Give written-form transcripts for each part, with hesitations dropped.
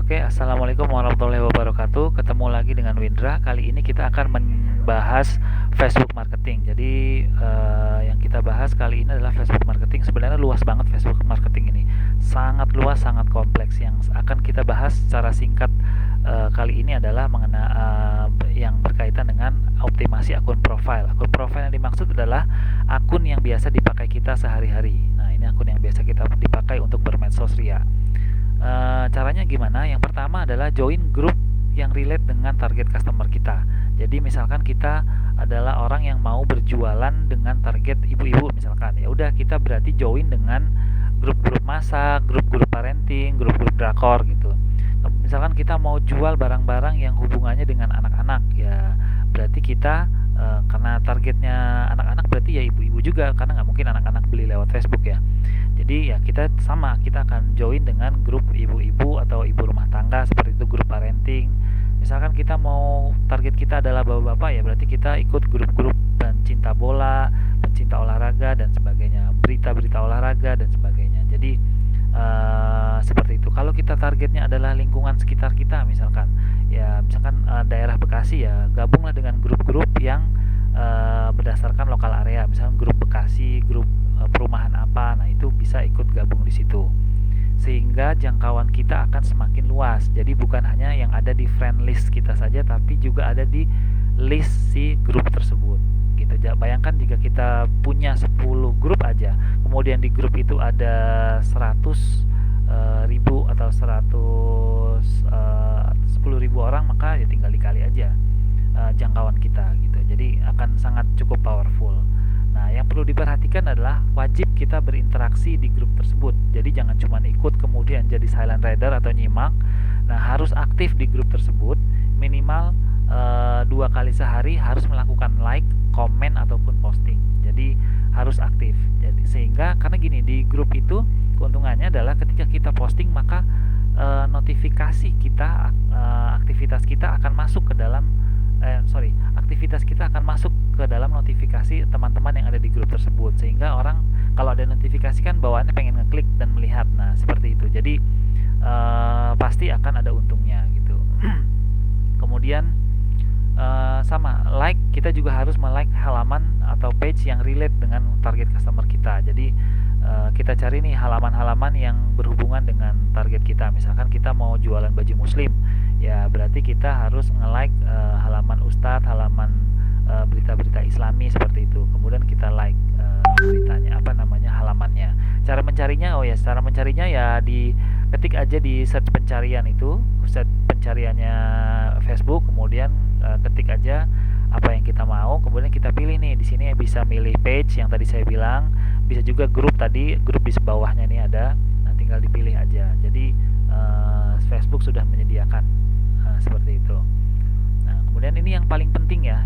Oke, assalamualaikum warahmatullahi wabarakatuh. Ketemu lagi dengan Windra. Kali ini kita akan membahas Facebook marketing. Jadi yang kita bahas kali ini adalah Facebook marketing. Sebenarnya luas banget Facebook marketing ini, sangat luas, sangat kompleks. Yang akan kita bahas secara singkat kali ini adalah yang berkaitan dengan optimasi akun profile. Akun profile yang dimaksud adalah akun yang biasa dipakai kita sehari-hari. Nah, ini akun yang biasa kita dipakai untuk bermedsos ria. Caranya gimana? Yang pertama adalah join grup yang relate dengan target customer kita. Jadi misalkan kita adalah orang yang mau berjualan dengan target ibu-ibu misalkan. Ya udah, kita berarti join dengan grup-grup masak, grup-grup parenting, grup-grup drakor gitu. Misalkan kita mau jual barang-barang yang hubungannya dengan anak-anak, ya berarti kita karena targetnya anak-anak berarti ya ibu-ibu juga, karena nggak mungkin anak-anak beli lewat Facebook ya. Jadi ya kita akan join dengan grup ibu-ibu atau ibu rumah tangga, seperti itu, grup parenting. Misalkan kita mau target kita adalah bapak-bapak, ya berarti kita ikut grup-grup pencinta bola, pencinta olahraga dan sebagainya, berita-berita olahraga dan sebagainya. Jadi seperti itu. Kalau kita targetnya adalah lingkungan sekitar kita, misalkan daerah Bekasi, ya gabunglah dengan grup-grup yang berdasarkan lokal area, misalnya grup Bekasi, grup perumahan apa. Nah, itu bisa ikut gabung di situ, sehingga jangkauan kita akan semakin luas. Jadi bukan hanya yang ada di friend list kita saja, tapi juga ada di list si grup tersebut gitu. Bayangkan jika kita punya 10 grup aja, kemudian di grup itu ada 100 ribu atau 10.000 orang, maka ya tinggal dikali aja jangkauan kita gitu. Jadi akan sangat cukup powerful. Nah, yang perlu diperhatikan adalah wajib kita berinteraksi di grup tersebut. Jadi jangan cuma ikut kemudian jadi silent reader atau nyimak. Nah, harus aktif di grup tersebut, minimal 2 kali sehari harus melakukan like, komen ataupun posting. Jadi harus aktif. Jadi sehingga karena gini, di grup itu keuntungannya adalah ketika kita posting, maka notifikasi kita, aktivitas kita akan masuk ke dalam aktivitas kita akan masuk ke dalam notifikasi teman-teman yang ada di grup tersebut, sehingga orang kalau ada notifikasi kan bawaannya pengen ngeklik dan melihat. Nah, seperti itu. Jadi pasti akan ada untungnya gitu. Kemudian sama like, kita juga harus like halaman atau page yang relate dengan target customer kita. Jadi kita cari nih halaman-halaman yang berhubungan dengan target kita. Misalkan kita mau jualan baju muslim, ya berarti kita harus nge-like halaman ustadz, halaman berita-berita islami, seperti itu. Kemudian kita like beritanya, halamannya. Cara mencarinya ya ketik aja di search pencarian itu, search pencariannya Facebook, kemudian ketik aja apa yang kita mau, kemudian kita pilih nih. Di sini bisa milih page yang tadi saya bilang, bisa juga grup tadi, grup di bawahnya nih ada. Nah, tinggal dipilih aja. Jadi Facebook sudah menyediakan seperti itu. Nah, kemudian ini yang paling penting ya,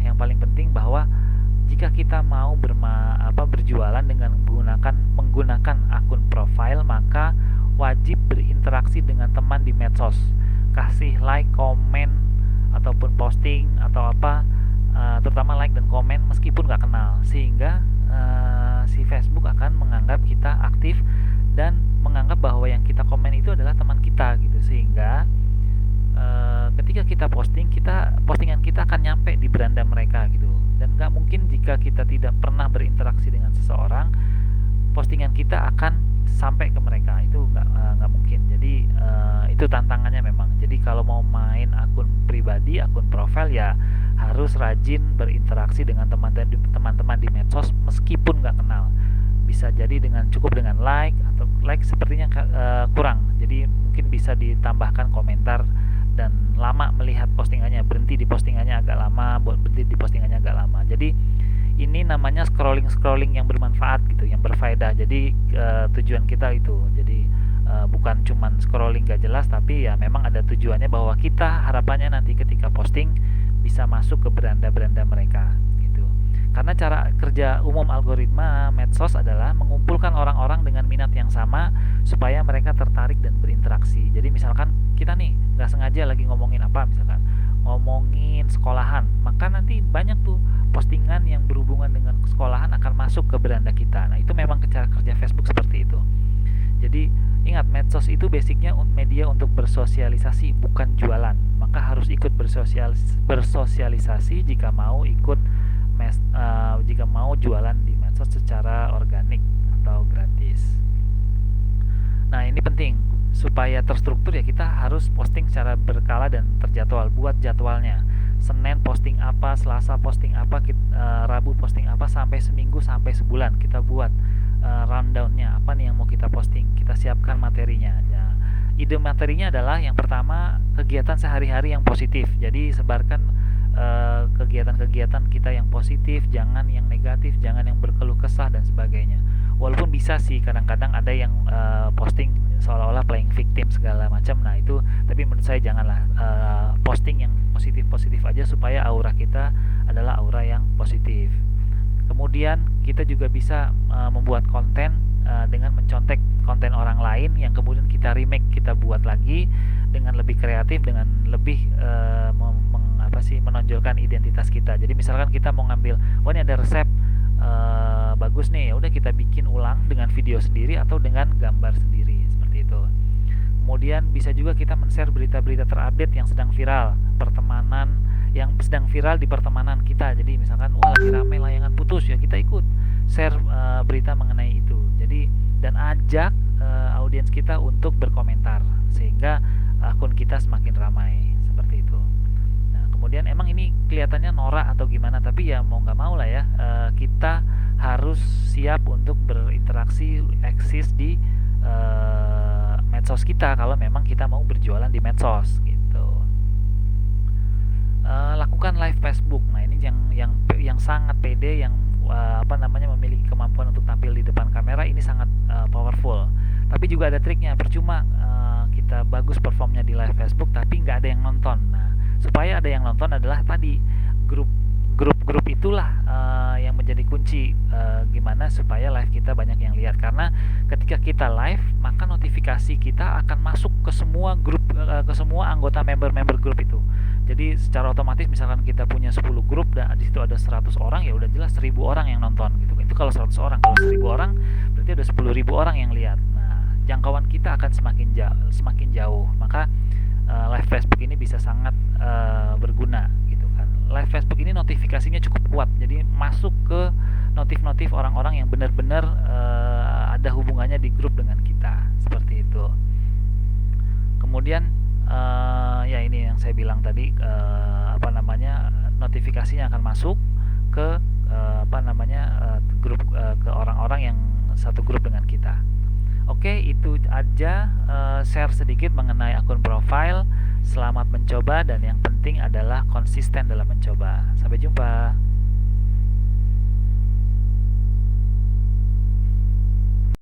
bahwa jika kita mau berjualan dengan menggunakan akun profile, maka wajib berinteraksi dengan teman di medsos, kasih like, komen ataupun posting atau terutama like dan komen meskipun nggak kenal, sehingga si Facebook akan menganggap kita aktif dan menganggap bahwa yang kita komen itu adalah teman kita gitu, sehingga ketika kita postingan kita akan nyampe di beranda mereka gitu. Dan nggak mungkin jika kita tidak pernah berinteraksi dengan seseorang, postingan kita akan sampai ke mereka, itu nggak mungkin. Jadi itu tantangannya memang. Jadi kalau mau main akun pribadi, akun profile, ya harus rajin berinteraksi dengan teman-teman di medsos meskipun nggak kenal. Bisa jadi cukup dengan like, atau like sepertinya kurang, jadi mungkin bisa ditambahkan komentar dan lama melihat postingannya, berhenti di postingannya agak lama. Jadi ini namanya scrolling yang bermanfaat gitu, yang berfaedah. Jadi tujuan kita itu, jadi bukan cuman scrolling gak jelas, tapi ya memang ada tujuannya, bahwa kita harapannya nanti ketika posting bisa masuk ke beranda-beranda mereka gitu. Karena cara kerja umum algoritma medsos adalah mengumpulkan orang-orang dengan minat yang sama supaya mereka tertarik dan berinteraksi. Jadi misalkan kita nih nggak sengaja lagi ngomongin sekolahan, maka nanti banyak tuh postingan yang berhubungan dengan sekolahan akan masuk ke beranda kita. Nah, itu memang cara kerja Facebook seperti itu. Jadi ingat, medsos itu basicnya media untuk bersosialisasi bukan jualan. Maka harus ikut bersosialisasi jika mau ikut jika mau jualan di medsos secara organik atau gratis. Nah, ini penting supaya terstruktur ya, kita harus posting secara berkala dan terjadwal. Buat jadwalnya. Senin posting apa, Selasa posting apa, Rabu posting apa, sampai seminggu sampai sebulan kita buat rundownnya, apa nih yang mau kita posting, kita siapkan materinya. Ya, ide materinya adalah yang pertama kegiatan sehari-hari yang positif, jadi sebarkan kegiatan-kegiatan kita yang positif, jangan yang negatif, jangan yang berkeluh kesah dan sebagainya. Walaupun bisa sih kadang-kadang ada yang posting seolah-olah playing victim segala macam, nah itu, tapi menurut saya janganlah, posting yang positif-positif aja supaya aura kita adalah aura yang positif. Kemudian kita juga bisa membuat konten dengan mencontek konten orang lain yang kemudian kita remake, kita buat lagi dengan lebih kreatif, dengan lebih menonjolkan identitas kita. Jadi misalkan kita mau ngambil, oh ini ada resep bagus nih, ya udah kita bikin ulang dengan video sendiri atau dengan gambar sendiri, seperti itu. Kemudian bisa juga kita men-share berita-berita terupdate yang sedang viral, di pertemanan kita. Jadi misalkan lagi ramai layangan putus, ya kita ikut share berita mengenai itu. Jadi dan ajak audiens kita untuk berkomentar sehingga akun kita semakin ramai, seperti itu. Nah, kemudian emang ini kelihatannya norak atau gimana, tapi ya mau nggak mau lah ya, kita harus siap untuk berinteraksi, eksis di medsos kita kalau memang kita mau berjualan di medsos gitu. Lakukan live Facebook. Nah, ini yang sangat pede, yang memiliki kemampuan untuk tampil di depan kamera, ini sangat powerful. Tapi juga ada triknya, percuma kita bagus performnya di live Facebook tapi nggak ada yang nonton. Nah, supaya ada yang nonton adalah tadi grup itulah yang menjadi kunci, gimana supaya live kita banyak yang lihat. Karena ketika kita live, maka notifikasi kita akan masuk ke semua grup, ke semua anggota member grup itu. Jadi secara otomatis misalkan kita punya 10 grup dan di situ ada 100 orang, ya udah jelas 1000 orang yang nonton gitu. Itu kalau 100 orang, kalau 1000 orang berarti ada 10.000 orang yang lihat. Nah, jangkauan kita akan semakin jauh. Maka live Facebook ini bisa sangat berguna gitu kan. Live Facebook ini notifikasinya cukup kuat, jadi masuk ke notif-notif orang-orang yang benar-benar ada hubungannya di grup dengan kita, seperti itu. Kemudian ya ini yang saya bilang tadi, notifikasinya akan masuk ke grup, ke orang-orang yang satu grup dengan kita. Oke, itu aja share sedikit mengenai akun profile. Selamat mencoba dan yang penting adalah konsisten dalam mencoba. Sampai jumpa.